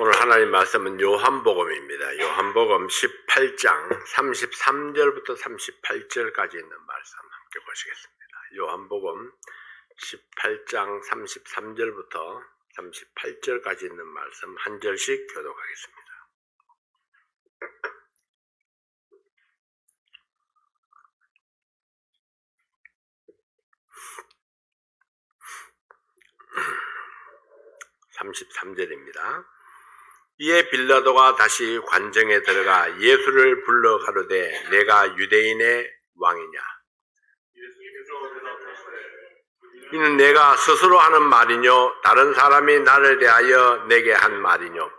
오늘 하나님 말씀은 요한복음입니다. 요한복음 18장 33절부터 38절까지 있는 말씀 함께 보시겠습니다. 요한복음 18장 33절부터 38절까지 있는 말씀 한 절씩 교독하겠습니다. (33절입니다) 이에 빌라도가 다시 관정에 들어가 예수를 불러 가로되 내가 유대인의 왕이냐? 이는 내가 스스로 하는 말이뇨 다른 사람이 나를 대하여 내게 한 말이뇨?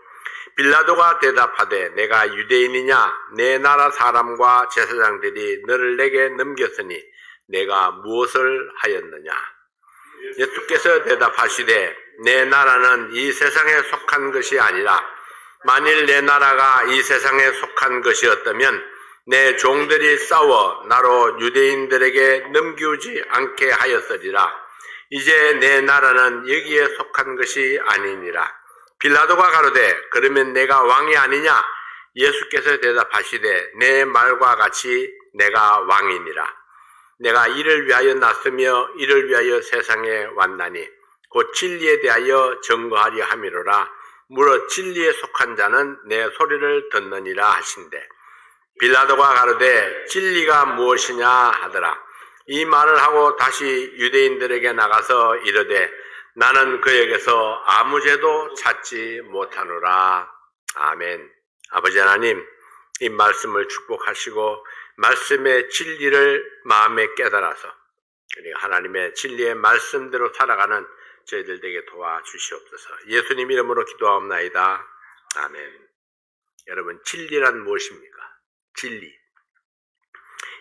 빌라도가 대답하되 내가 유대인이냐? 내 나라 사람과 제사장들이 너를 내게 넘겼으니 내가 무엇을 하였느냐? 예수께서 대답하시되 내 나라는 이 세상에 속한 것이 아니라 만일 내 나라가 이 세상에 속한 것이었다면 내 종들이 싸워 나로 유대인들에게 넘기우지 않게 하였으리라. 이제 내 나라는 여기에 속한 것이 아니니라. 빌라도가 가로되 그러면 내가 왕이 아니냐? 예수께서 대답하시되 내 말과 같이 내가 왕이니라. 내가 이를 위하여 났으며 이를 위하여 세상에 왔나니 곧 진리에 대하여 증거하려 함이로라. 무릇 진리에 속한 자는 내 소리를 듣느니라 하신대. 빌라도가 가로되 진리가 무엇이냐 하더라. 이 말을 하고 다시 유대인들에게 나가서 이르되 나는 그에게서 아무 죄도 찾지 못하노라. 아멘. 아버지 하나님, 이 말씀을 축복하시고 말씀의 진리를 마음에 깨달아서 그리고 하나님의 진리의 말씀대로 살아가는 저희들 되게 도와주시옵소서. 예수님 이름으로 기도하옵나이다. 아멘. 여러분, 진리란 무엇입니까? 진리.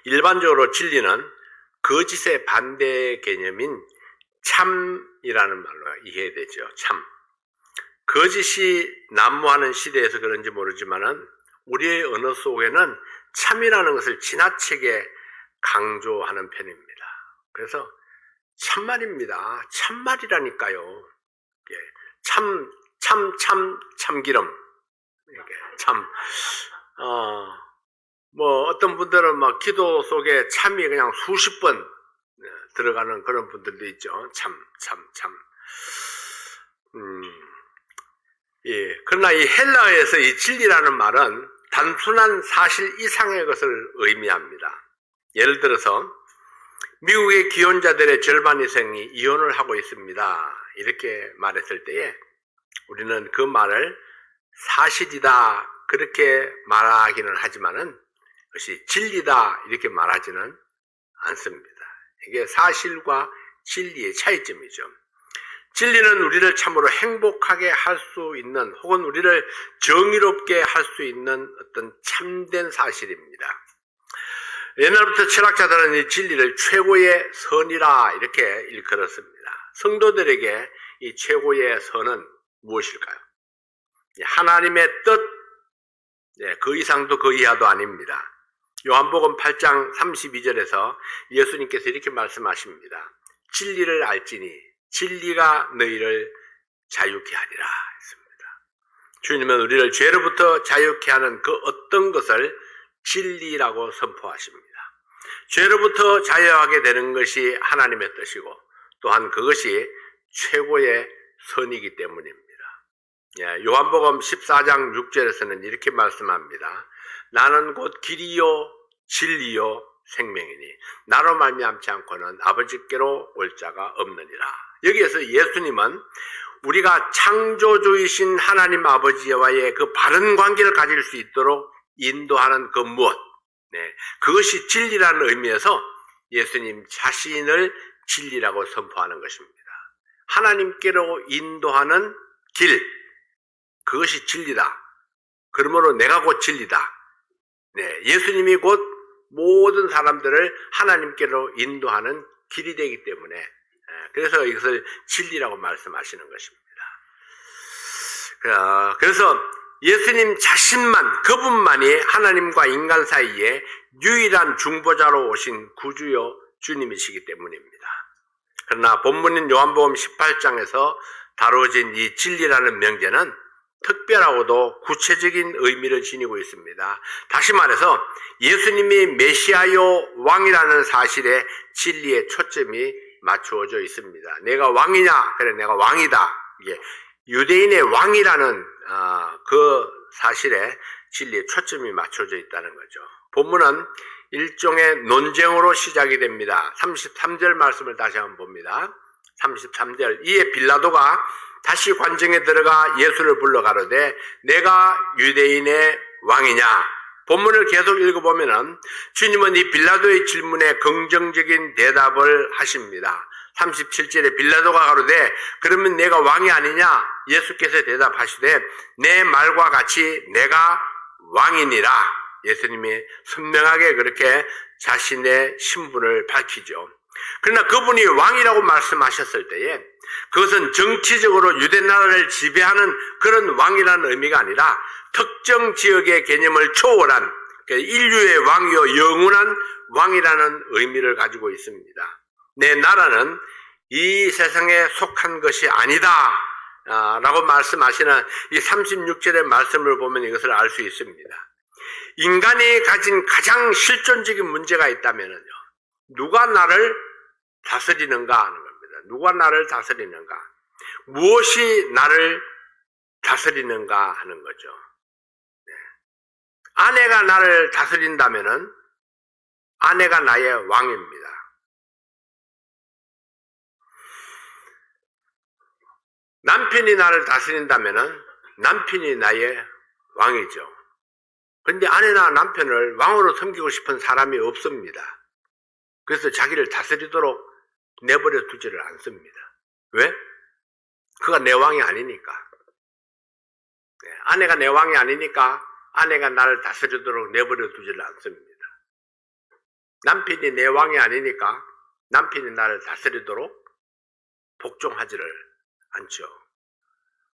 일반적으로 진리는 거짓의 반대 개념인 참이라는 말로 이해되죠. 참. 거짓이 난무하는 시대에서 그런지 모르지만은 우리의 언어 속에는 참이라는 것을 지나치게 강조하는 편입니다. 그래서 참말입니다. 참말이라니까요. 참기름. 이렇게 참. 어떤 분들은 막 기도 속에 참이 그냥 수십 번 들어가는 그런 분들도 있죠. 참. 예. 그러나 이 헬라어에서 이 진리라는 말은 단순한 사실 이상의 것을 의미합니다. 예를 들어서 미국의 기혼자들의 절반 이상이 이혼을 하고 있습니다. 이렇게 말했을 때에 우리는 그 말을 사실이다 그렇게 말하기는 하지만은 그것이 진리다 이렇게 말하지는 않습니다. 이게 사실과 진리의 차이점이죠. 진리는 우리를 참으로 행복하게 할 수 있는 혹은 우리를 정의롭게 할 수 있는 어떤 참된 사실입니다. 옛날부터 철학자들은 이 진리를 최고의 선이라 이렇게 일컬었습니다. 성도들에게 이 최고의 선은 무엇일까요? 하나님의 뜻, 그 이상도 그 이하도 아닙니다. 요한복음 8장 32절에서 예수님께서 이렇게 말씀하십니다. 진리를 알지니 진리가 너희를 자유케 하리라 했습니다. 주님은 우리를 죄로부터 자유케 하는 그 어떤 것을 진리라고 선포하십니다. 죄로부터 자유하게 되는 것이 하나님의 뜻이고 또한 그것이 최고의 선이기 때문입니다. 요한복음 14장 6절에서는 이렇게 말씀합니다. 나는 곧 길이요 진리요 생명이니 나로 말미암지 않고는 아버지께로 올 자가 없느니라. 여기에서 예수님은 우리가 창조주이신 하나님 아버지와의 그 바른 관계를 가질 수 있도록 인도하는 그 무엇, 그것이 진리라는 의미에서 예수님 자신을 진리라고 선포하는 것입니다. 하나님께로 인도하는 길, 그것이 진리다. 그러므로 내가 곧 진리다. 예수님이 곧 모든 사람들을 하나님께로 인도하는 길이 되기 때문에 그래서 이것을 진리라고 말씀하시는 것입니다. 그래서 예수님 자신만, 그분만이 하나님과 인간 사이에 유일한 중보자로 오신 구주요 주님이시기 때문입니다. 그러나 본문인 요한복음 18장에서 다뤄진 이 진리라는 명제는 특별하고도 구체적인 의미를 지니고 있습니다. 다시 말해서 예수님이 메시아요 왕이라는 사실에 진리의 초점이 맞추어져 있습니다. 내가 왕이냐? 그래, 내가 왕이다. 이게 유대인의 왕이라는 그 사실에 진리의 초점이 맞춰져 있다는 거죠. 본문은 일종의 논쟁으로 시작이 됩니다. 33절 말씀을 다시 한번 봅니다. 33절. 이에 빌라도가 다시 관정에 들어가 예수를 불러 가로되 내가 유대인의 왕이냐? 본문을 계속 읽어보면은 주님은 이 빌라도의 질문에 긍정적인 대답을 하십니다. 37절에 빌라도가 가로되 그러면 내가 왕이 아니냐? 예수께서 대답하시되 내 말과 같이 내가 왕이니라. 예수님이 선명하게 그렇게 자신의 신분을 밝히죠. 그러나 그분이 왕이라고 말씀하셨을 때에 그것은 정치적으로 유대 나라를 지배하는 그런 왕이라는 의미가 아니라 특정 지역의 개념을 초월한 인류의 왕이요 영원한 왕이라는 의미를 가지고 있습니다. 내 나라는 이 세상에 속한 것이 아니다 라고 말씀하시는 이 36절의 말씀을 보면 이것을 알 수 있습니다. 인간이 가진 가장 실존적인 문제가 있다면요, 누가 나를 다스리는가 하는 겁니다. 누가 나를 다스리는가, 무엇이 나를 다스리는가 하는 거죠. 네. 아내가 나를 다스린다면은 아내가 나의 왕입니다. 남편이 나를 다스린다면은 남편이 나의 왕이죠. 그런데 아내나 남편을 왕으로 섬기고 싶은 사람이 없습니다. 그래서 자기를 다스리도록 내버려 두지를 않습니다. 왜? 그가 내 왕이 아니니까. 네, 아내가 내 왕이 아니니까 아내가 나를 다스리도록 내버려 두지를 않습니다. 남편이 내 왕이 아니니까 남편이 나를 다스리도록 복종하지를 않죠.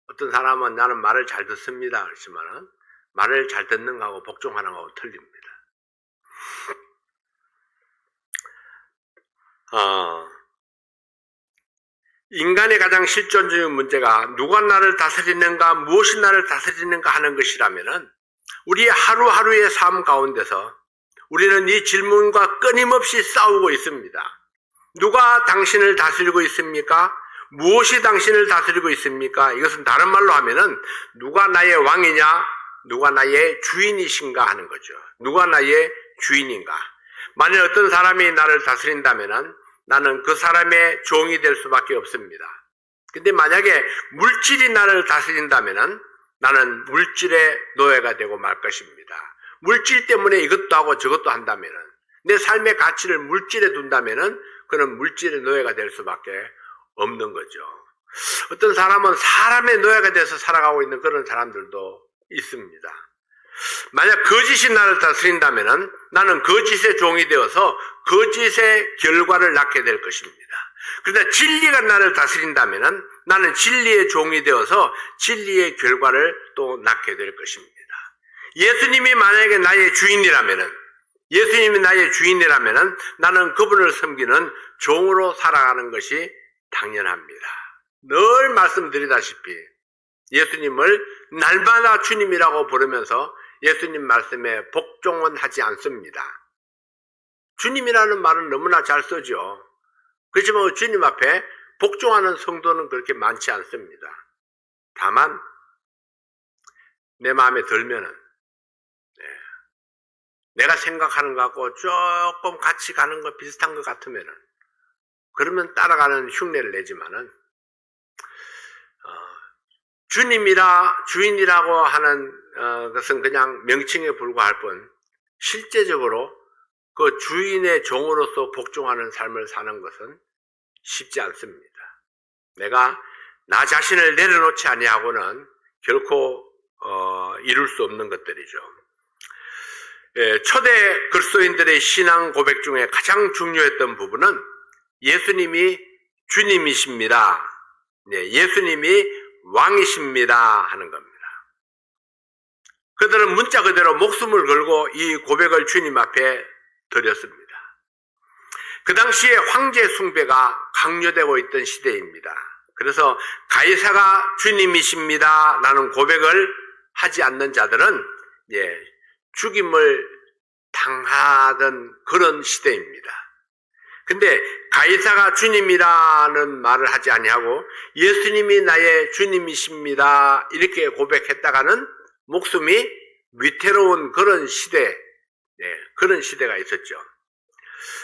어떤 사람은 나는 말을 잘 듣습니다 그렇지만은 말을 잘 듣는 거하고 복종하는 거하고 틀립니다. 인간의 가장 실존적인 문제가 누가 나를 다스리는가, 무엇이 나를 다스리는가 하는 것이라면은 우리의 하루하루의 삶 가운데서 우리는 이 질문과 끊임없이 싸우고 있습니다. 누가 당신을 다스리고 있습니까? 무엇이 당신을 다스리고 있습니까? 이것은 다른 말로 하면은 누가 나의 왕이냐, 누가 나의 주인이신가 하는 거죠. 누가 나의 주인인가. 만일 어떤 사람이 나를 다스린다면은 나는 그 사람의 종이 될 수밖에 없습니다. 근데 만약에 물질이 나를 다스린다면은 나는 물질의 노예가 되고 말 것입니다. 물질 때문에 이것도 하고 저것도 한다면은, 내 삶의 가치를 물질에 둔다면은 그는 물질의 노예가 될 수밖에 없는 거죠. 어떤 사람은 사람의 노예가 돼서 살아가고 있는 그런 사람들도 있습니다. 만약 거짓이 나를 다스린다면은 나는 거짓의 종이 되어서 거짓의 결과를 낳게 될 것입니다. 그러나 진리가 나를 다스린다면은 나는 진리의 종이 되어서 진리의 결과를 또 낳게 될 것입니다. 예수님이 만약에 나의 주인이라면은, 예수님이 나의 주인이라면은 나는 그분을 섬기는 종으로 살아가는 것이 당연합니다. 늘 말씀드리다시피 예수님을 날마다 주님이라고 부르면서 예수님 말씀에 복종은 하지 않습니다. 주님이라는 말은 너무나 잘 쓰죠. 그렇지만 주님 앞에 복종하는 성도는 그렇게 많지 않습니다. 다만 내 마음에 들면은, 내가 생각하는 것하고 조금 같이 가는 것, 비슷한 것 같으면은, 그러면 따라가는 흉내를 내지만은, 주인이라고 하는 것은 그냥 명칭에 불과할 뿐, 실제적으로 그 주인의 종으로서 복종하는 삶을 사는 것은 쉽지 않습니다. 내가 나 자신을 내려놓지 아니하고는 결코 이룰 수 없는 것들이죠. 초대 그리스도인들의 신앙 고백 중에 가장 중요했던 부분은 예수님이 주님이십니다. 예수님이 왕이십니다 하는 겁니다. 그들은 문자 그대로 목숨을 걸고 이 고백을 주님 앞에 드렸습니다. 그 당시에 황제 숭배가 강요되고 있던 시대입니다. 그래서 가이사가 주님이십니다 라는 고백을 하지 않는 자들은 죽임을 당하던 그런 시대입니다. 근데 가이사가 주님이라는 말을 하지 아니하고 예수님이 나의 주님이십니다 이렇게 고백했다가는 목숨이 위태로운 그런 시대, 그런 시대가 있었죠.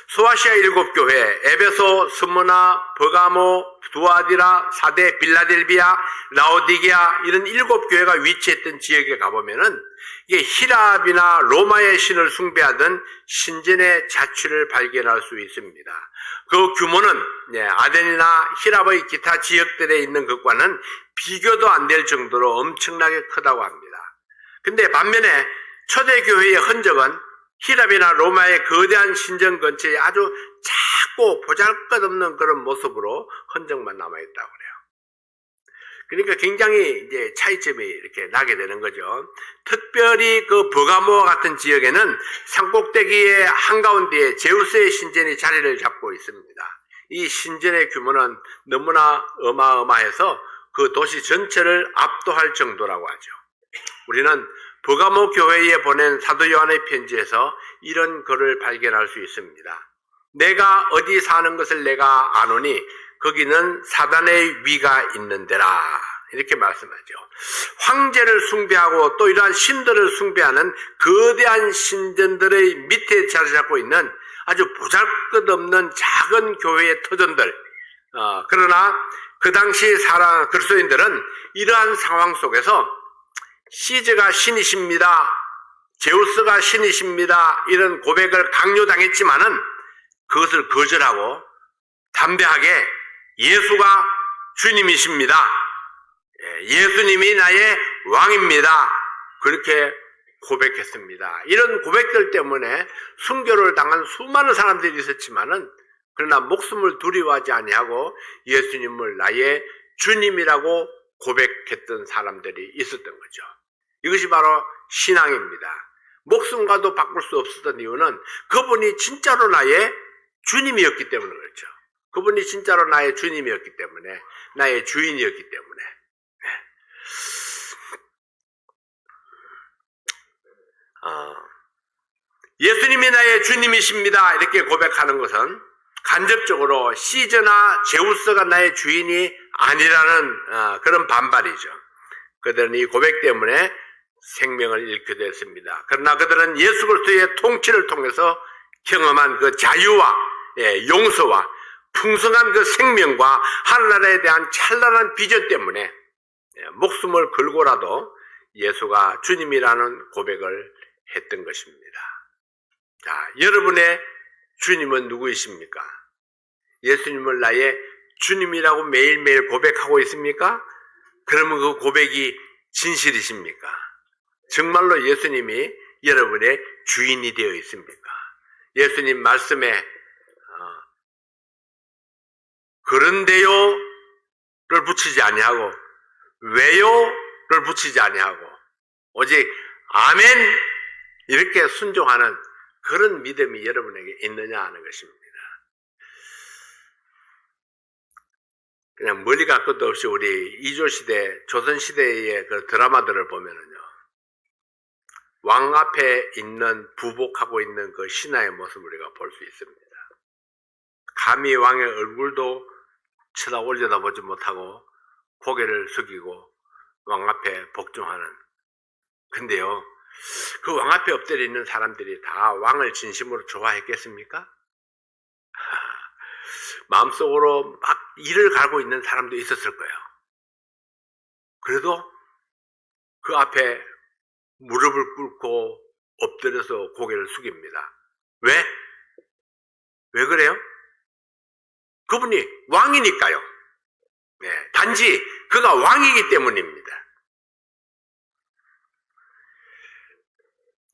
소아시아 7교회, 에베소, 스무나, 버가모, 두아디라, 사데, 빌라델비아, 라오디게아 이런 7교회가 위치했던 지역에 가보면은 이게 히랍이나 로마의 신을 숭배하던 신전의 자취를 발견할 수 있습니다. 그 규모는 아덴이나 히랍의 기타 지역들에 있는 것과는 비교도 안 될 정도로 엄청나게 크다고 합니다. 근데 반면에 초대교회의 흔적은 히랍이나 로마의 거대한 신전 근처에 아주 작고 보잘것없는 그런 모습으로 흔적만 남아있다고 그래요. 그러니까 굉장히 이제 차이점이 이렇게 나게 되는 거죠. 특별히 그 버가모와 같은 지역에는 산꼭대기의 한가운데에 제우스의 신전이 자리를 잡고 있습니다. 이 신전의 규모는 너무나 어마어마해서 그 도시 전체를 압도할 정도라고 하죠. 우리는 버가모 교회에 보낸 사도 요한의 편지에서 이런 글을 발견할 수 있습니다. 내가 어디 사는 것을 내가 아노니 거기는 사단의 위가 있는 데라 이렇게 말씀하죠. 황제를 숭배하고 또 이러한 신들을 숭배하는 거대한 신전들의 밑에 자리 잡고 있는 아주 보잘것없는 작은 교회의 터전들, 그러나 그 당시 그리스도인들은 이러한 상황 속에서 시즈가 신이십니다, 제우스가 신이십니다 이런 고백을 강요당했지만은 그것을 거절하고 담대하게 예수가 주님이십니다, 예수님이 나의 왕입니다 그렇게 고백했습니다. 이런 고백들 때문에 순교를 당한 수많은 사람들이 있었지만은 그러나 목숨을 두려워하지 아니하고 예수님을 나의 주님이라고 고백했던 사람들이 있었던 거죠. 이것이 바로 신앙입니다. 목숨과도 바꿀 수 없었던 이유는 그분이 진짜로 나의 주님이었기 때문에 그렇죠. 그분이 진짜로 나의 주님이었기 때문에, 나의 주인이었기 때문에. 예수님이 나의 주님이십니다 이렇게 고백하는 것은 간접적으로 시저나 제우스가 나의 주인이 아니라는 그런 반발이죠. 그들은 이 고백 때문에 생명을 잃게 됐습니다. 그러나 그들은 예수 그리스도의 통치를 통해서 경험한 그 자유와 용서와 풍성한 그 생명과 하늘나라에 대한 찬란한 비전 때문에 목숨을 걸고라도 예수가 주님이라는 고백을 했던 것입니다. 자, 여러분의 주님은 누구이십니까? 예수님을 나의 주님이라고 매일매일 고백하고 있습니까? 그러면 그 고백이 진실이십니까? 정말로 예수님이 여러분의 주인이 되어 있습니까? 예수님 말씀에 그런데요를 붙이지 아니하고 왜요를 붙이지 아니하고 오직 아멘 이렇게 순종하는 그런 믿음이 여러분에게 있느냐 하는 것입니다. 그냥 머리 갈 것도 없이 우리 이조시대, 조선시대의 그 드라마들을 보면은요, 왕 앞에 있는 부복하고 있는 그 신하의 모습을 우리가 볼 수 있습니다. 감히 왕의 얼굴도 쳐다 올려다보지 못하고 고개를 숙이고 왕 앞에 복종하는. 근데요, 그 왕 앞에 엎드려 있는 사람들이 다 왕을 진심으로 좋아했겠습니까? 마음속으로 막 이를 갈고 있는 사람도 있었을 거예요. 그래도 그 앞에 무릎을 꿇고 엎드려서 고개를 숙입니다. 왜? 왜 그래요? 그분이 왕이니까요. 단지 그가 왕이기 때문입니다.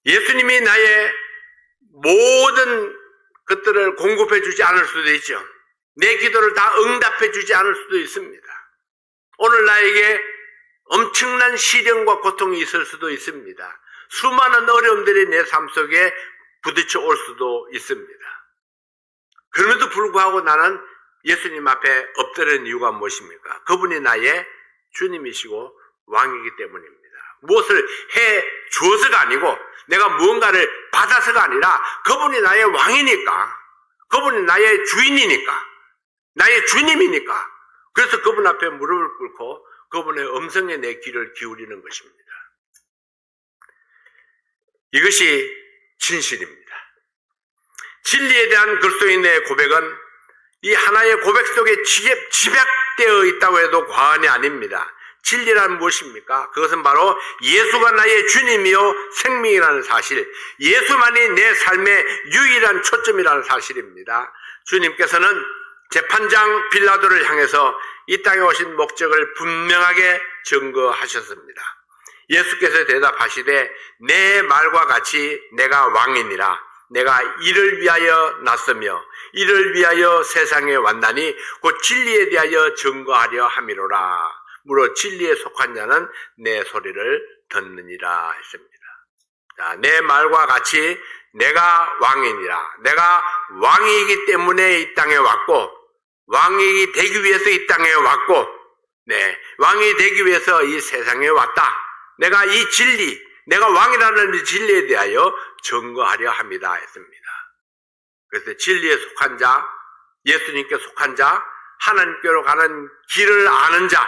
예수님이 나의 모든 것들을 공급해 주지 않을 수도 있죠. 내 기도를 다 응답해 주지 않을 수도 있습니다. 오늘 나에게 엄청난 시련과 고통이 있을 수도 있습니다. 수많은 어려움들이 내 삶 속에 부딪혀 올 수도 있습니다. 그럼에도 불구하고 나는 예수님 앞에 엎드리는 이유가 무엇입니까? 그분이 나의 주님이시고 왕이기 때문입니다. 무엇을 해 주어서가 아니고 내가 무언가를 받아서가 아니라 그분이 나의 왕이니까, 그분이 나의 주인이니까, 나의 주님이니까, 그래서 그분 앞에 무릎을 꿇고 그분의 음성에 내 귀를 기울이는 것입니다. 이것이 진실입니다. 진리에 대한 그리스도인의 고백은 이 하나의 고백 속에 집약되어 있다고 해도 과언이 아닙니다. 진리란 무엇입니까? 그것은 바로 예수가 나의 주님이요 생명이라는 사실, 예수만이 내 삶의 유일한 초점이라는 사실입니다. 주님께서는 재판장 빌라도를 향해서 이 땅에 오신 목적을 분명하게 증거하셨습니다. 예수께서 대답하시되 내 말과 같이 내가 왕이니라. 내가 이를 위하여 났으며 이를 위하여 세상에 왔나니 곧 진리에 대하여 증거하려 함이로라. 무릇 진리에 속한 자는 내 소리를 듣느니라 했습니다. 자, 내 말과 같이 내가 왕이니라. 내가 왕이기 때문에 이 땅에 왔고, 왕이 되기 위해서 이 땅에 왔고, 왕이 되기 위해서 이 세상에 왔다. 내가 이 진리, 내가 왕이라는 이 진리에 대하여 증거하려 합니다 했습니다. 그래서 진리에 속한 자, 예수님께 속한 자, 하나님께로 가는 길을 아는 자,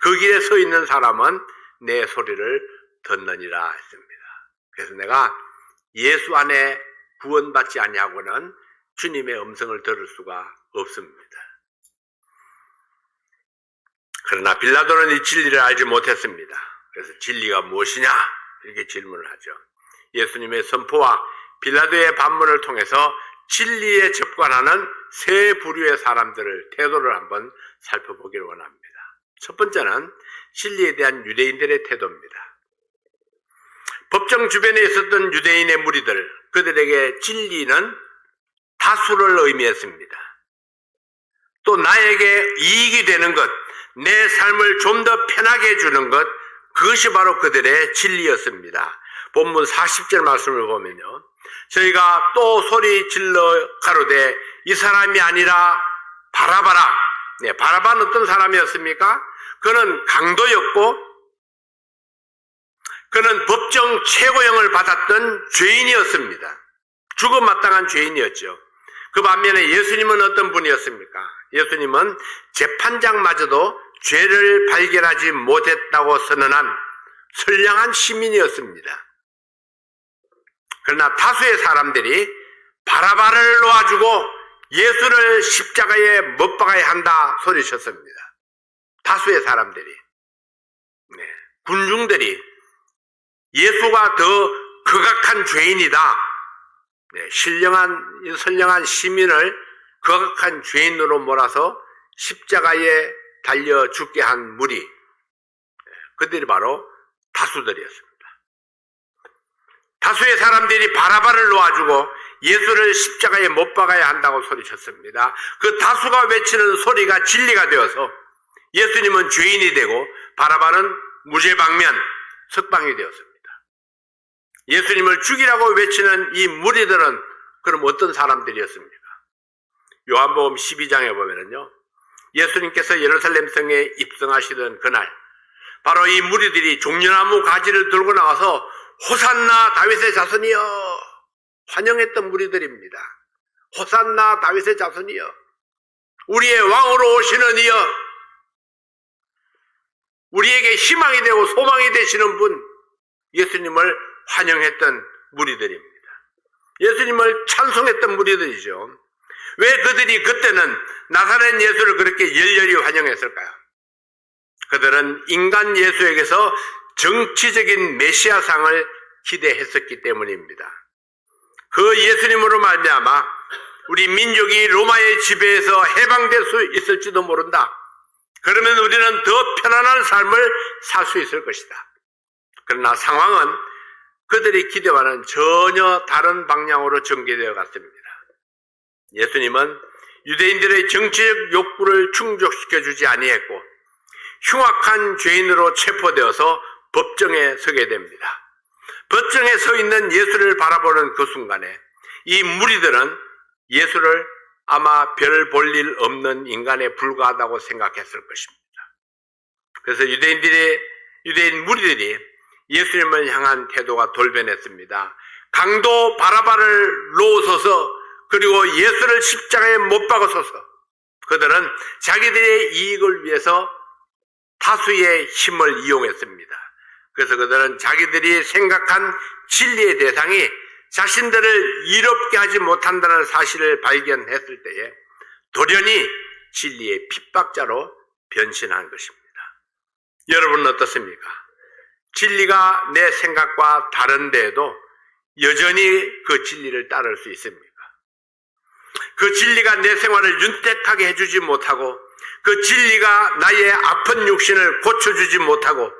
그 길에 서 있는 사람은 내 소리를 듣느니라 했습니다. 그래서 내가 예수 안에 구원받지 아니하고는 주님의 음성을 들을 수가 없습니다. 그러나 빌라도는 이 진리를 알지 못했습니다. 그래서 진리가 무엇이냐? 이렇게 질문을 하죠. 예수님의 선포와 빌라도의 반문을 통해서 진리에 접근하는 세 부류의 사람들을 태도를 한번 살펴보기를 원합니다. 첫 번째는 진리에 대한 유대인들의 태도입니다. 법정 주변에 있었던 유대인의 무리들, 그들에게 진리는 다수를 의미했습니다. 또 나에게 이익이 되는 것, 내 삶을 좀 더 편하게 해주는 것, 그것이 바로 그들의 진리였습니다. 본문 40절 말씀을 보면요, 저희가 또 소리 질러 가로되 이 사람이 아니라 바라바라. 바라바는 어떤 사람이었습니까? 그는 강도였고 그는 법정 최고형을 받았던 죄인이었습니다. 죽어마땅한 죄인이었죠. 그 반면에 예수님은 어떤 분이었습니까? 예수님은 재판장마저도 죄를 발견하지 못했다고 선언한 선량한 시민이었습니다. 그러나 다수의 사람들이 바라바를 놓아주고 예수를 십자가에 못 박아야 한다 소리쳤습니다. 다수의 사람들이, 군중들이 예수가 더 극악한 죄인이다, 선량한 시민을 극악한 죄인으로 몰아서 십자가에 달려 죽게 한 무리, 그들이 바로 다수들이었습니다. 다수의 사람들이 바라바를 놓아주고 예수를 십자가에 못 박아야 한다고 소리쳤습니다. 그 다수가 외치는 소리가 진리가 되어서 예수님은 죄인이 되고 바라바는 무죄방면, 석방이 되었습니다. 예수님을 죽이라고 외치는 이 무리들은 그럼 어떤 사람들이었습니까? 요한복음 12장에 보면은요, 예수님께서 예루살렘 성에 입성하시던 그날, 바로 이 무리들이 종려나무 가지를 들고 나와서 호산나 다윗의 자손이여, 환영했던 무리들입니다. 호산나 다윗의 자손이여, 우리의 왕으로 오시는 이여, 우리에게 희망이 되고 소망이 되시는 분, 예수님을 환영했던 무리들입니다. 예수님을 찬송했던 무리들이죠. 왜 그들이 그때는 나사렛 예수를 그렇게 열렬히 환영했을까요? 그들은 인간 예수에게서 정치적인 메시아상을 기대했었기 때문입니다. 그 예수님으로 말미암아 우리 민족이 로마의 지배에서 해방될 수 있을지도 모른다. 그러면 우리는 더 편안한 삶을 살 수 있을 것이다. 그러나 상황은 그들의 기대와는 전혀 다른 방향으로 전개되어 갔습니다. 예수님은 유대인들의 정치적 욕구를 충족시켜주지 아니했고 흉악한 죄인으로 체포되어서 법정에 서게 됩니다. 법정에 서 있는 예수를 바라보는 그 순간에 이 무리들은 예수를 아마 별 볼 일 없는 인간에 불과하다고 생각했을 것입니다. 그래서 유대인 무리들이 예수님을 향한 태도가 돌변했습니다. 강도 바라바를 놓으소서, 그리고 예수를 십자가에 못 박으소서. 그들은 자기들의 이익을 위해서 다수의 힘을 이용했습니다. 그래서 그들은 자기들이 생각한 진리의 대상이 자신들을 이롭게 하지 못한다는 사실을 발견했을 때에 돌연히 진리의 핍박자로 변신한 것입니다. 여러분은 어떻습니까? 진리가 내 생각과 다른데에도 여전히 그 진리를 따를 수 있습니까? 그 진리가 내 생활을 윤택하게 해주지 못하고, 그 진리가 나의 아픈 육신을 고쳐주지 못하고,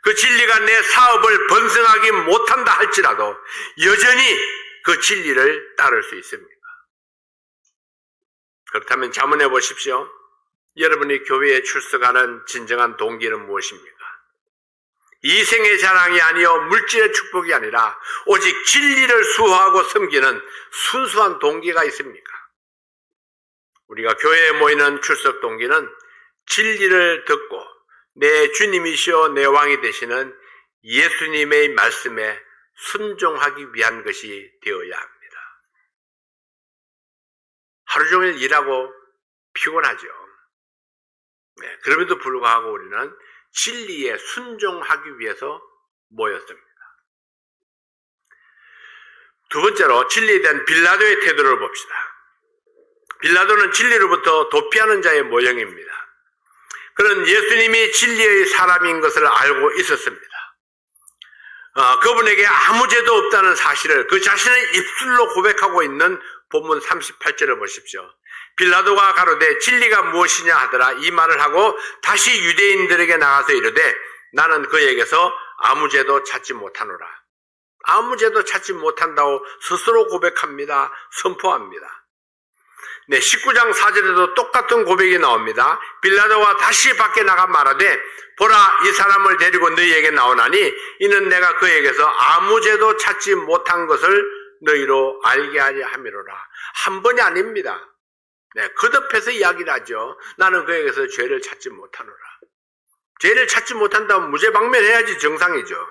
그 진리가 내 사업을 번성하기 못한다 할지라도 여전히 그 진리를 따를 수 있습니까? 그렇다면 자문해 보십시오. 여러분이 교회에 출석하는 진정한 동기는 무엇입니까? 이생의 자랑이 아니요 물질의 축복이 아니라 오직 진리를 수호하고 섬기는 순수한 동기가 있습니까? 우리가 교회에 모이는 출석 동기는 진리를 듣고 내 주님이시여 내 왕이 되시는 예수님의 말씀에 순종하기 위한 것이 되어야 합니다. 하루 종일 일하고 피곤하죠. 그럼에도 불구하고 우리는 진리에 순종하기 위해서 모였습니다. 두 번째로 진리에 대한 빌라도의 태도를 봅시다. 빌라도는 진리로부터 도피하는 자의 모형입니다. 그는 예수님이 진리의 사람인 것을 알고 있었습니다. 그분에게 아무 죄도 없다는 사실을 그 자신의 입술로 고백하고 있는 본문 38절을 보십시오. 빌라도가 가로되 진리가 무엇이냐 하더라. 이 말을 하고 다시 유대인들에게 나가서 이르되 나는 그에게서 아무 죄도 찾지 못하노라. 아무 죄도 찾지 못한다고 스스로 고백합니다. 선포합니다. 19장 4절에도 똑같은 고백이 나옵니다. 빌라도가 다시 밖에 나가 말하되 보라, 이 사람을 데리고 너희에게 나오나니 이는 내가 그에게서 아무 죄도 찾지 못한 것을 너희로 알게 하려 함이로라. 한 번이 아닙니다. 거듭해서 이야기를 하죠. 나는 그에게서 죄를 찾지 못하노라. 죄를 찾지 못한다면 무죄방면해야지 정상이죠.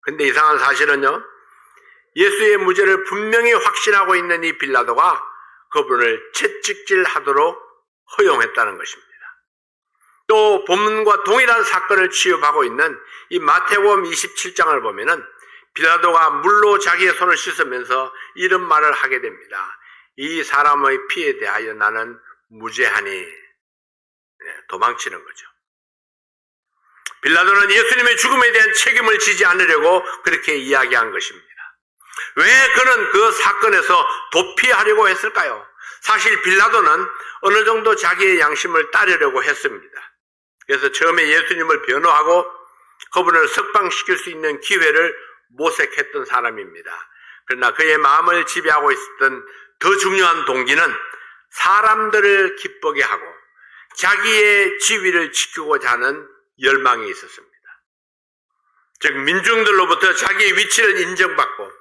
근데 이상한 사실은요, 예수의 무죄를 분명히 확신하고 있는 이 빌라도가 그분을 채찍질하도록 허용했다는 것입니다. 또 본문과 동일한 사건을 취급하고 있는 이 마태복음 27장을 보면은 빌라도가 물로 자기의 손을 씻으면서 이런 말을 하게 됩니다. 이 사람의 피에 대하여 나는 무죄하니. 도망치는 거죠. 빌라도는 예수님의 죽음에 대한 책임을 지지 않으려고 그렇게 이야기한 것입니다. 왜 그는 그 사건에서 도피하려고 했을까요? 사실 빌라도는 어느 정도 자기의 양심을 따르려고 했습니다. 그래서 처음에 예수님을 변호하고 그분을 석방시킬 수 있는 기회를 모색했던 사람입니다. 그러나 그의 마음을 지배하고 있었던 더 중요한 동기는 사람들을 기쁘게 하고 자기의 지위를 지키고자 하는 열망이 있었습니다. 즉 민중들로부터 자기의 위치를 인정받고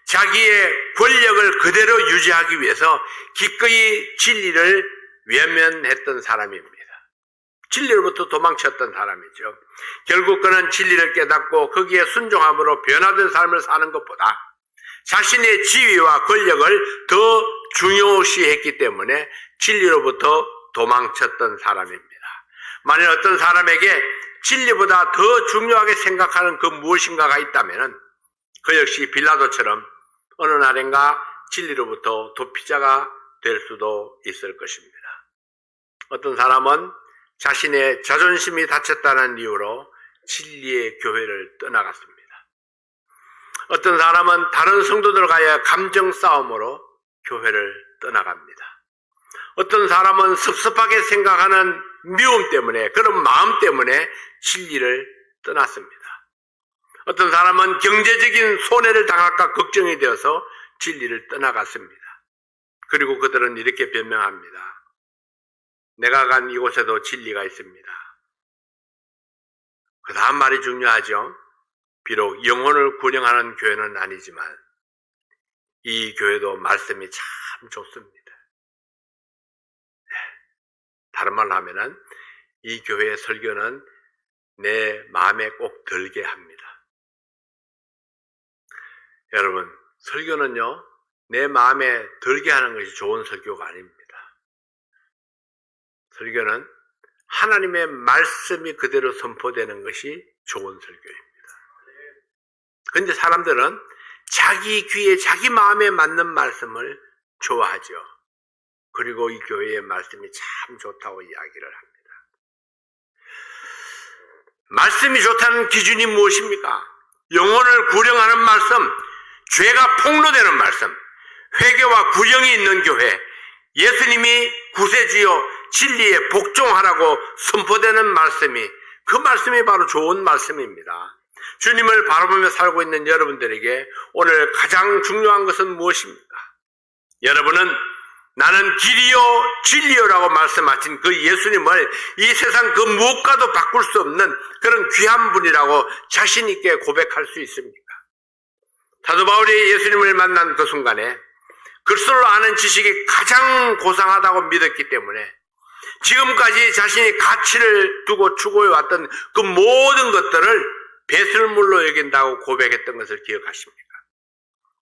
자기의 권력을 그대로 유지하기 위해서 기꺼이 진리를 외면했던 사람입니다. 진리로부터 도망쳤던 사람이죠. 결국 그는 진리를 깨닫고 거기에 순종함으로 변화된 삶을 사는 것보다 자신의 지위와 권력을 더 중요시했기 때문에 진리로부터 도망쳤던 사람입니다. 만일 어떤 사람에게 진리보다 더 중요하게 생각하는 그 무엇인가가 있다면 그 역시 빌라도처럼 어느 날인가 진리로부터 도피자가 될 수도 있을 것입니다. 어떤 사람은 자신의 자존심이 다쳤다는 이유로 진리의 교회를 떠나갔습니다. 어떤 사람은 다른 성도들과의 감정 싸움으로 교회를 떠나갑니다. 어떤 사람은 섭섭하게 생각하는 미움 때문에, 그런 마음 때문에 진리를 떠났습니다. 어떤 사람은 경제적인 손해를 당할까 걱정이 되어서 진리를 떠나갔습니다. 그리고 그들은 이렇게 변명합니다. 내가 간 이곳에도 진리가 있습니다. 그 다음 말이 중요하죠. 비록 영혼을 구령하는 교회는 아니지만 이 교회도 말씀이 참 참 좋습니다. 다른 말로 하면은 이 교회의 설교는 내 마음에 꼭 들게 합니다. 여러분, 설교는요, 내 마음에 들게 하는 것이 좋은 설교가 아닙니다. 설교는 하나님의 말씀이 그대로 선포되는 것이 좋은 설교입니다. 그런데 사람들은 자기 귀에 자기 마음에 맞는 말씀을 좋아하죠. 그리고 이 교회의 말씀이 참 좋다고 이야기를 합니다. 말씀이 좋다는 기준이 무엇입니까? 영혼을 구령하는 말씀, 죄가 폭로되는 말씀, 회개와 구령이 있는 교회, 예수님이 구세주여 진리에 복종하라고 선포되는 말씀이, 그 말씀이 바로 좋은 말씀입니다. 주님을 바라보며 살고 있는 여러분들에게 오늘 가장 중요한 것은 무엇입니까? 여러분은 나는 길이요 진리요라고 말씀하신 그 예수님을 이 세상 그 무엇과도 바꿀 수 없는 그런 귀한 분이라고 자신 있게 고백할 수 있습니까? 사도 바울이 예수님을 만난 그 순간에 그리스도를 아는 지식이 가장 고상하다고 믿었기 때문에 지금까지 자신이 가치를 두고 추구해왔던 그 모든 것들을 배설물로 여긴다고 고백했던 것을 기억하십니까?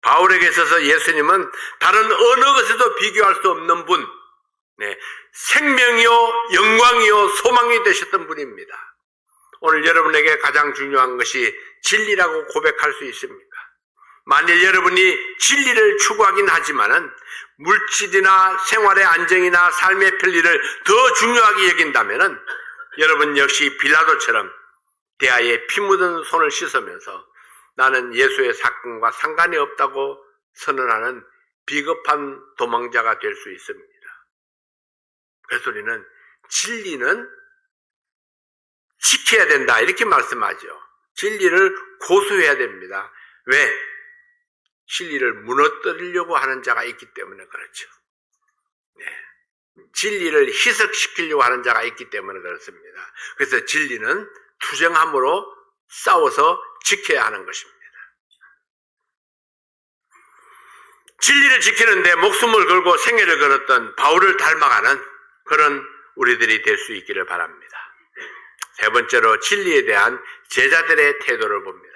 바울에게 있어서 예수님은 다른 어느 것에도 비교할 수 없는 분, 생명이요 영광이요 소망이 되셨던 분입니다. 오늘 여러분에게 가장 중요한 것이 진리라고 고백할 수 있습니까? 만일 여러분이 진리를 추구하긴 하지만은 물질이나 생활의 안정이나 삶의 편리를 더 중요하게 여긴다면은 여러분 역시 빌라도처럼 대야에 피 묻은 손을 씻으면서 나는 예수의 사건과 상관이 없다고 선언하는 비겁한 도망자가 될 수 있습니다. 그래서 우리는 진리는 지켜야 된다 이렇게 말씀하죠. 진리를 고수해야 됩니다. 왜? 진리를 무너뜨리려고 하는 자가 있기 때문에 그렇죠. 진리를 희석시키려고 하는 자가 있기 때문에 그렇습니다. 그래서 진리는 투쟁함으로 싸워서 지켜야 하는 것입니다. 진리를 지키는데 목숨을 걸고 생애를 걸었던 바울을 닮아가는 그런 우리들이 될 수 있기를 바랍니다. 세 번째로 진리에 대한 제자들의 태도를 봅니다.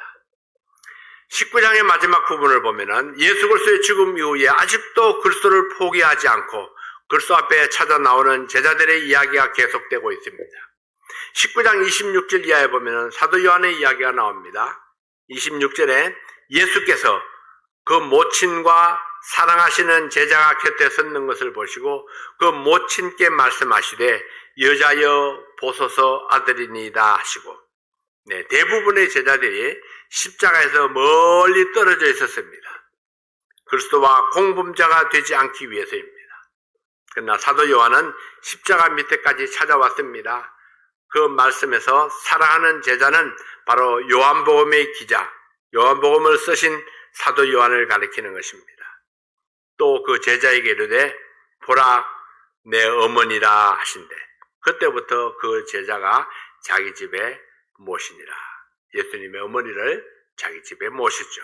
19장의 마지막 부분을 보면은 예수 그리스도의 죽음 이후에 아직도 그리스도를 포기하지 않고 그리스도 앞에 찾아 나오는 제자들의 이야기가 계속되고 있습니다. 19장 26절 이하에 보면은 사도 요한의 이야기가 나옵니다. 26절에 예수께서 그 모친과 사랑하시는 제자가 곁에 섰는 것을 보시고 그 모친께 말씀하시되 여자여 보소서 아들이니이다 하시고, 대부분의 제자들이 십자가에서 멀리 떨어져 있었습니다. 그리스도와 공범자가 되지 않기 위해서입니다. 그러나 사도 요한은 십자가 밑에까지 찾아왔습니다. 그 말씀에서 사랑하는 제자는 바로 요한복음의 기자, 요한복음을 쓰신 사도 요한을 가리키는 것입니다. 또 그 제자에게 이르되 보라 내 어머니라 하신대. 그때부터 그 제자가 자기 집에 모시니라. 예수님의 어머니를 자기 집에 모셨죠.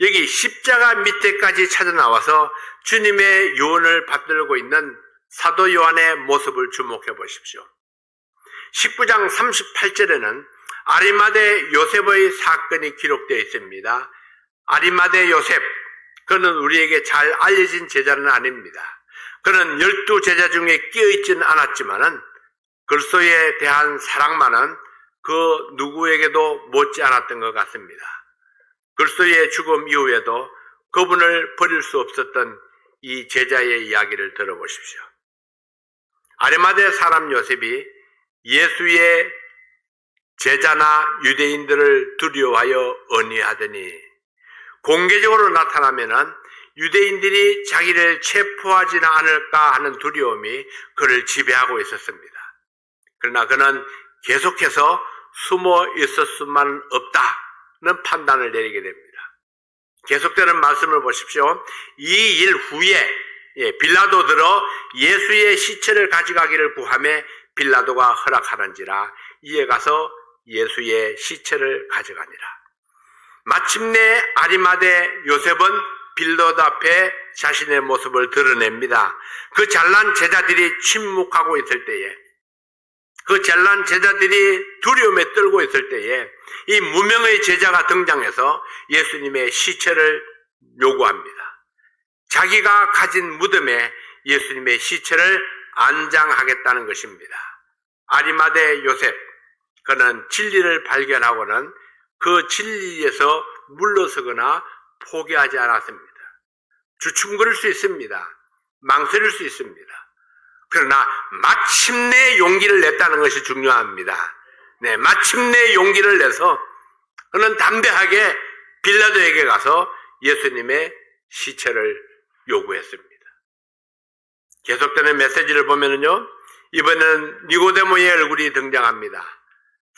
여기 십자가 밑에까지 찾아 나와서 주님의 유언을 받들고 있는 사도 요한의 모습을 주목해 보십시오. 19장 38절에는 아리마대 요셉의 사건이 기록되어 있습니다. 아리마대 요셉, 그는 우리에게 잘 알려진 제자는 아닙니다. 그는 12제자 중에 끼어있지는 않았지만은 그리스도에 대한 사랑만은 그 누구에게도 못지 않았던 것 같습니다. 그리스도의 죽음 이후에도 그분을 버릴 수 없었던 이 제자의 이야기를 들어보십시오. 아리마대 사람 요셉이 예수의 제자나 유대인들을 두려워하여 언의하더니 공개적으로 나타나면은 유대인들이 자기를 체포하지는 않을까 하는 두려움이 그를 지배하고 있었습니다. 그러나 그는 계속해서 숨어 있을 수만 없다는 판단을 내리게 됩니다. 계속되는 말씀을 보십시오. 이 일 후에 빌라도 들어 예수의 시체를 가져가기를 구하며 빌라도가 허락하는지라 이에 가서 예수의 시체를 가져가니라. 마침내 아리마대 요셉은 빌라도 앞에 자신의 모습을 드러냅니다. 그 잘난 제자들이 침묵하고 있을 때에, 그 잘난 제자들이 두려움에 떨고 있을 때에 이 무명의 제자가 등장해서 예수님의 시체를 요구합니다. 자기가 가진 무덤에 예수님의 시체를 안장하겠다는 것입니다. 아리마대 요셉, 그는 진리를 발견하고는 그 진리에서 물러서거나 포기하지 않았습니다. 주춤거릴 수 있습니다. 망설일 수 있습니다. 그러나 마침내 용기를 냈다는 것이 중요합니다. 네, 마침내 용기를 내서 그는 담대하게 빌라도에게 가서 예수님의 시체를 요구했습니다. 계속되는 메시지를 보면은요, 이번에는 니고데모의 얼굴이 등장합니다.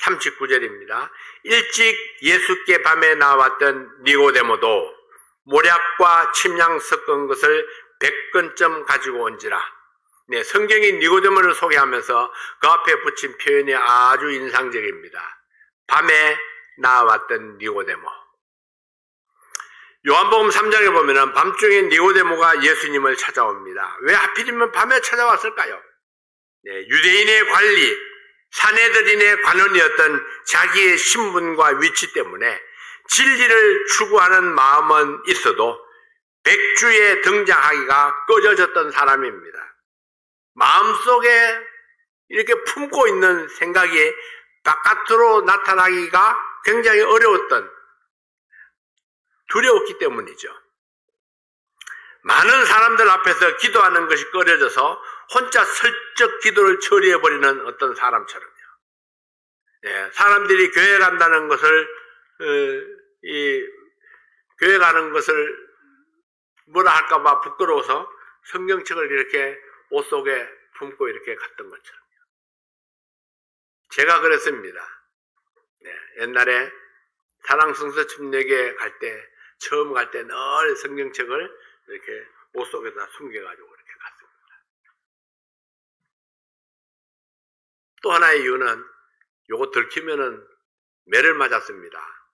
39절입니다. 일찍 예수께 밤에 나왔던 니고데모도 모략과 침향 섞은 것을 100건쯤 가지고 온지라. 네, 성경이 니고데모를 소개하면서 그 앞에 붙인 표현이 아주 인상적입니다. 밤에 나왔던 니고데모. 요한복음 3장에 보면은 밤중에 니고데모가 예수님을 찾아옵니다. 왜 하필이면 밤에 찾아왔을까요? 네, 유대인의 관리, 사내들인의 관원이었던 자기의 신분과 위치 때문에 진리를 추구하는 마음은 있어도 백주에 등장하기가 꺼려졌던 사람입니다. 마음속에 이렇게 품고 있는 생각이 바깥으로 나타나기가 굉장히 어려웠던, 두려웠기 때문이죠. 많은 사람들 앞에서 기도하는 것이 꺼려져서 혼자 슬쩍 기도를 처리해버리는 어떤 사람처럼요. 예, 사람들이 교회 간다는 것을, 교회 가는 것을 뭐라 할까봐 부끄러워서 성경책을 이렇게 옷 속에 품고 이렇게 갔던 것처럼요. 제가 그랬습니다. 네, 옛날에 사랑성서 침례교회 갈 때, 처음 갈 때 늘 성경책을 이렇게 옷 속에다 숨겨가지고 이렇게 갔습니다. 또 하나의 이유는 요거 들키면은 매를 맞았습니다.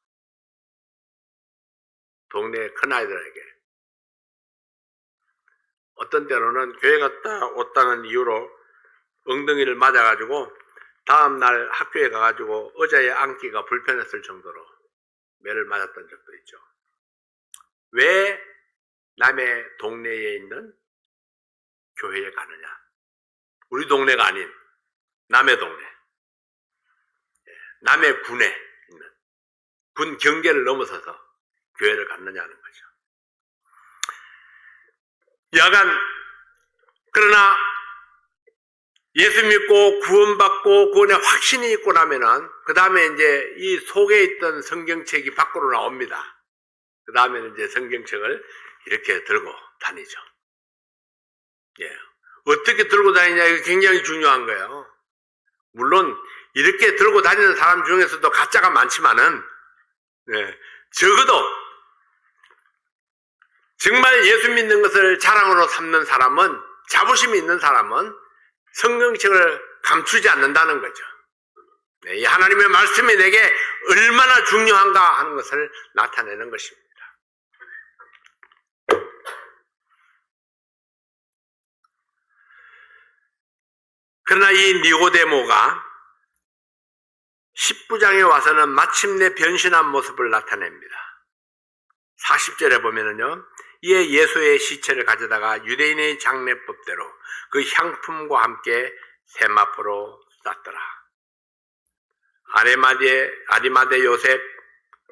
동네 큰아이들에게. 어떤 때로는 교회 갔다 왔다는 이유로 엉덩이를 맞아가지고 다음날 학교에 가가지고 의자에 앉기가 불편했을 정도로 매를 맞았던 적도 있죠. 왜 남의 동네에 있는 교회에 가느냐? 우리 동네가 아닌 남의 동네, 남의 군에 있는 군 경계를 넘어서서 교회를 갔느냐는 거죠. 여간 그러나 예수 믿고 구원받고 구원의 확신이 있고 나면은 그 다음에 이제 이 속에 있던 성경책이 밖으로 나옵니다. 그 다음에는 이제 성경책을 이렇게 들고 다니죠. 예. 어떻게 들고 다니냐, 이게 굉장히 중요한 거예요. 물론 이렇게 들고 다니는 사람 중에서도 가짜가 많지만은, 예, 적어도 정말 예수 믿는 것을 자랑으로 삼는 사람은, 자부심이 있는 사람은 성경책을 감추지 않는다는 거죠. 네, 이 하나님의 말씀이 내게 얼마나 중요한가 하는 것을 나타내는 것입니다. 그러나 이 니고데모가 19장에 와서는 마침내 변신한 모습을 나타냅니다. 40절에 보면은요, 이에 예수의 시체를 가져다가 유대인의 장례법대로 그 향품과 함께 세마포로 쌌더라. 아리마대 요셉,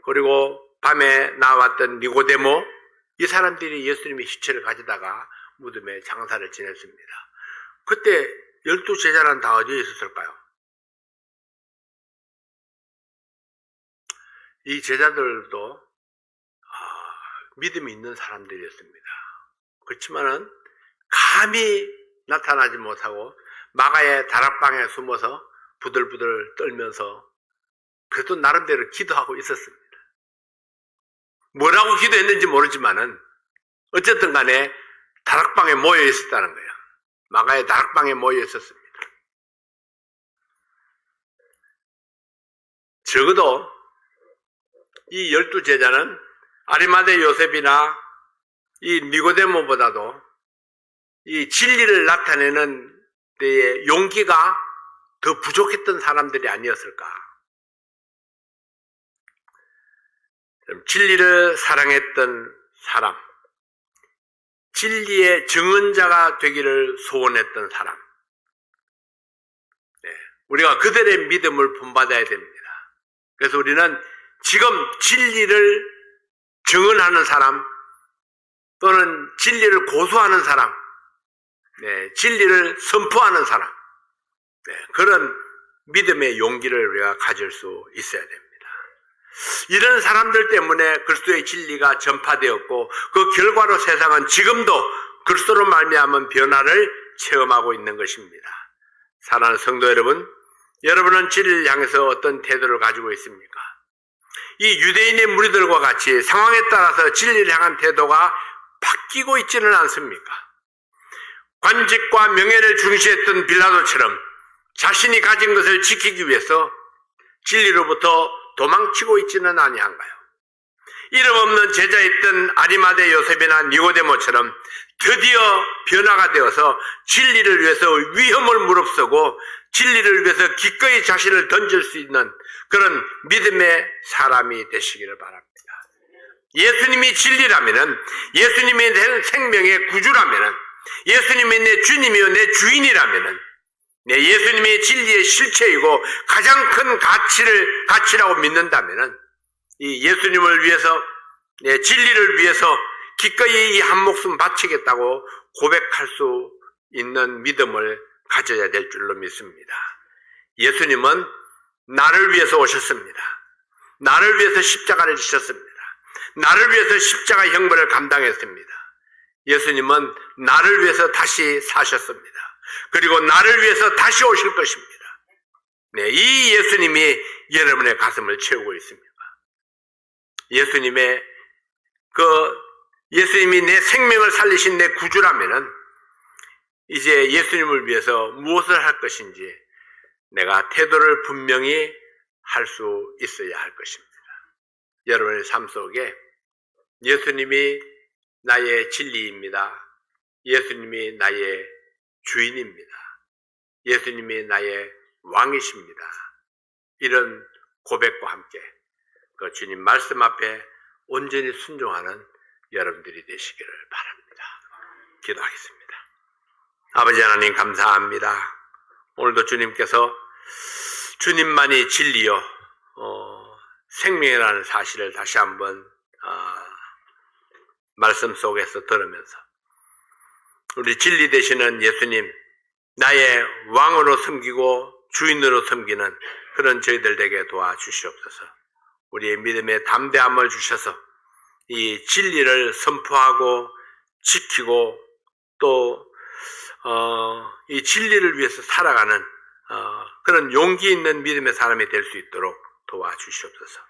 그리고 밤에 나왔던 니고데모, 이 사람들이 예수님의 시체를 가져다가 무덤에 장사를 지냈습니다. 그때 12제자는 다 어디에 있었을까요? 이 제자들도 믿음이 있는 사람들이었습니다. 그렇지만은 감히 나타나지 못하고 마가의 다락방에 숨어서 부들부들 떨면서 그래도 나름대로 기도하고 있었습니다. 뭐라고 기도했는지 모르지만은 어쨌든 간에 다락방에 모여 있었다는 거예요. 마가의 다락방에 모여 있었습니다. 적어도 이 12제자는 아리마대 요셉이나 이 니고데모보다도 이 진리를 나타내는 데에 용기가 더 부족했던 사람들이 아니었을까. 진리를 사랑했던 사람, 진리의 증언자가 되기를 소원했던 사람, 우리가 그들의 믿음을 본받아야 됩니다. 그래서 우리는 지금 진리를 증언하는 사람 또는 진리를 고수하는 사람, 진리를 선포하는 사람, 그런 믿음의 용기를 우리가 가질 수 있어야 됩니다. 이런 사람들 때문에 그리스도의 진리가 전파되었고 그 결과로 세상은 지금도 그리스도로 말미암은 변화를 체험하고 있는 것입니다. 사랑하는 성도 여러분, 여러분은 진리를 향해서 어떤 태도를 가지고 있습니까? 이 유대인의 무리들과 같이 상황에 따라서 진리를 향한 태도가 바뀌고 있지는 않습니까? 관직과 명예를 중시했던 빌라도처럼 자신이 가진 것을 지키기 위해서 진리로부터 도망치고 있지는 아니한가요? 이름 없는 제자였던 아리마대 요셉이나 니고데모처럼 드디어 변화가 되어서 진리를 위해서 위험을 무릅쓰고 진리를 위해서 기꺼이 자신을 던질 수 있는 그런 믿음의 사람이 되시기를 바랍니다. 예수님이 진리라면은, 예수님이 내 생명의 구주라면은, 예수님이 내 주님이요 내 주인이라면은, 예수님이 진리의 실체이고 가장 큰 가치라고 믿는다면은, 이 예수님을 위해서, 진리를 위해서 기꺼이 이 한 목숨 바치겠다고 고백할 수 있는 믿음을 가져야 될 줄로 믿습니다. 예수님은 나를 위해서 오셨습니다. 나를 위해서 십자가를 지셨습니다. 나를 위해서 십자가 형벌을 감당했습니다. 예수님은 나를 위해서 다시 사셨습니다. 그리고 나를 위해서 다시 오실 것입니다. 이 예수님이 여러분의 가슴을 채우고 있습니다. 예수님이 내 생명을 살리신 내 구주라면은 이제 예수님을 위해서 무엇을 할 것인지 내가 태도를 분명히 할 수 있어야 할 것입니다. 여러분의 삶 속에 예수님이 나의 진리입니다. 예수님이 나의 주인입니다. 예수님이 나의 왕이십니다. 이런 고백과 함께 그 주님 말씀 앞에 온전히 순종하는 여러분들이 되시기를 바랍니다. 기도하겠습니다. 아버지 하나님 감사합니다. 오늘도 주님께서 주님만이 진리요 생명이라는 사실을 다시 한번 말씀 속에서 들으면서 우리 진리 되시는 예수님, 나의 왕으로 섬기고 주인으로 섬기는 그런 저희들에게 도와주시옵소서. 우리의 믿음의 담대함을 주셔서 이 진리를 선포하고 지키고 또 이 진리를 위해서 살아가는 그런 용기 있는 믿음의 사람이 될 수 있도록 도와주시옵소서.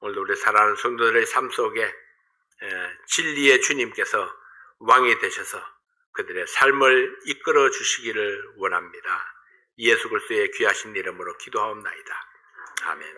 오늘도 우리 사랑하는 성도들의 삶 속에 진리의 주님께서 왕이 되셔서 그들의 삶을 이끌어 주시기를 원합니다. 예수 그리스도의 귀하신 이름으로 기도하옵나이다. 아멘.